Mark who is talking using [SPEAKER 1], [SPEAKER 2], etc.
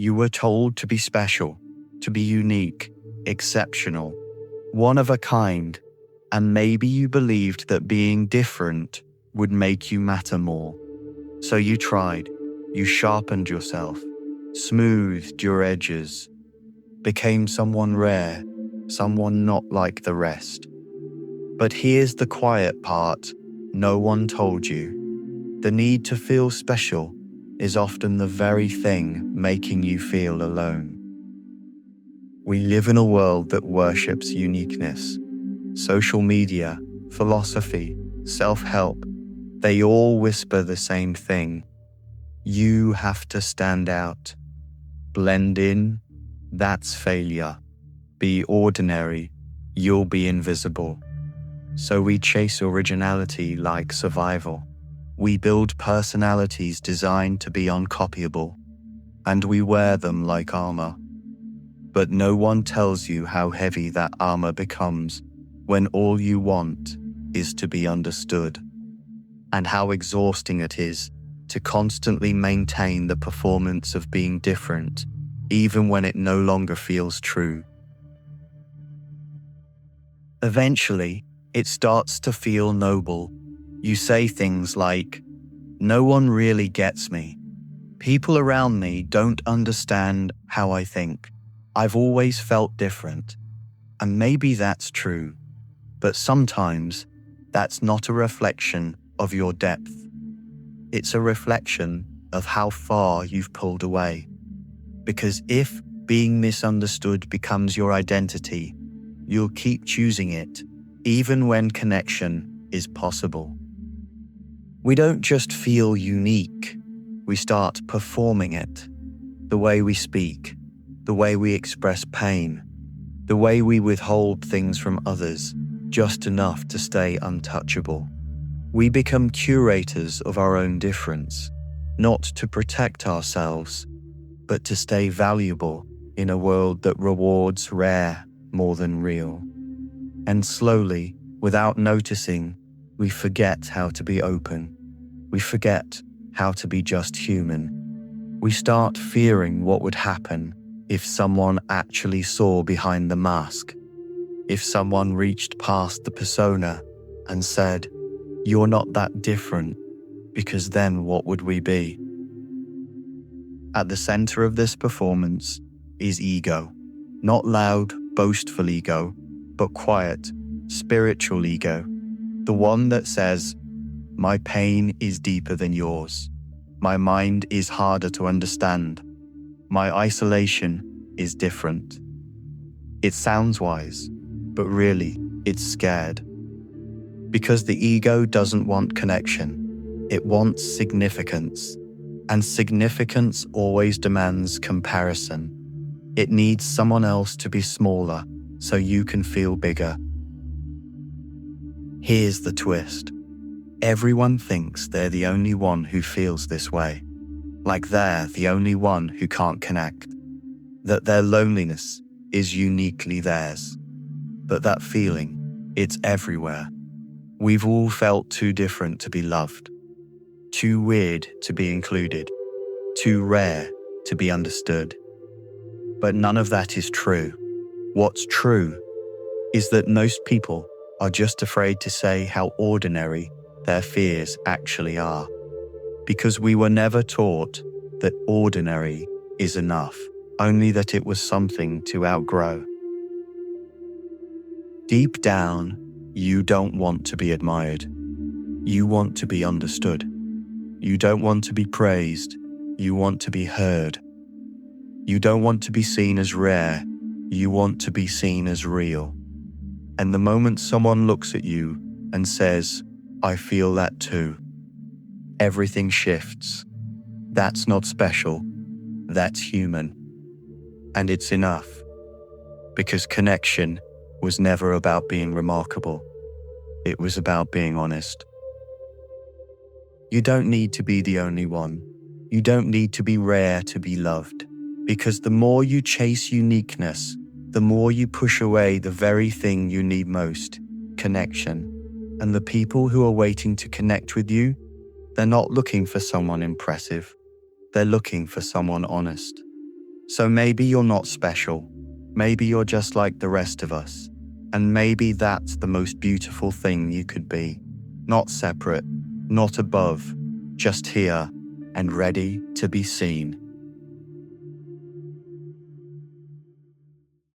[SPEAKER 1] You were told to be special, to be unique, exceptional, one of a kind, and maybe you believed that being different would make you matter more. So you tried, you sharpened yourself, smoothed your edges, became someone rare, someone not like the rest. But here's the quiet part no one told you. The need to feel special is often the very thing making you feel alone. We live in a world that worships uniqueness. Social media, philosophy, self-help, they all whisper the same thing. You have to stand out. Blend in, that's failure. Be ordinary, you'll be invisible. So we chase originality like survival. We build personalities designed to be uncopyable, and we wear them like armor. But no one tells you how heavy that armor becomes when all you want is to be understood, and how exhausting it is to constantly maintain the performance of being different, even when it no longer feels true. Eventually, it starts to feel noble. You say things like, "No one really gets me. People around me don't understand how I think. I've always felt different." And maybe that's true, but sometimes that's not a reflection of your depth. It's a reflection of how far you've pulled away. Because if being misunderstood becomes your identity, you'll keep choosing it, even when connection is possible. We don't just feel unique, we start performing it. The way we speak, the way we express pain, the way we withhold things from others, just enough to stay untouchable. We become curators of our own difference, not to protect ourselves, but to stay valuable in a world that rewards rare more than real. And slowly, without noticing, we forget how to be open. We forget how to be just human. We start fearing what would happen if someone actually saw behind the mask. If someone reached past the persona and said, "You're not that different," because then what would we be? At the center of this performance is ego. Not loud, boastful ego, but quiet, spiritual ego. The one that says, "My pain is deeper than yours. My mind is harder to understand. My isolation is different." It sounds wise, but really, it's scared. Because the ego doesn't want connection. It wants significance. And significance always demands comparison. It needs someone else to be smaller so you can feel bigger. Here's the twist. Everyone thinks they're the only one who feels this way. Like they're the only one who can't connect. That their loneliness is uniquely theirs. But that feeling, it's everywhere. We've all felt too different to be loved. Too weird to be included. Too rare to be understood. But none of that is true. What's true is that most people are just afraid to say how ordinary their fears actually are. Because we were never taught that ordinary is enough, only that it was something to outgrow. Deep down, you don't want to be admired. You want to be understood. You don't want to be praised. You want to be heard. You don't want to be seen as rare. You want to be seen as real. And the moment someone looks at you and says, "I feel that too," everything shifts. That's not special. That's human. And it's enough. Because connection was never about being remarkable. It was about being honest. You don't need to be the only one. You don't need to be rare to be loved. Because the more you chase uniqueness, the more you push away the very thing you need most, connection. And the people who are waiting to connect with you, they're not looking for someone impressive. They're looking for someone honest. So maybe you're not special. Maybe you're just like the rest of us. And maybe that's the most beautiful thing you could be. Not separate, not above, just here and ready to be seen.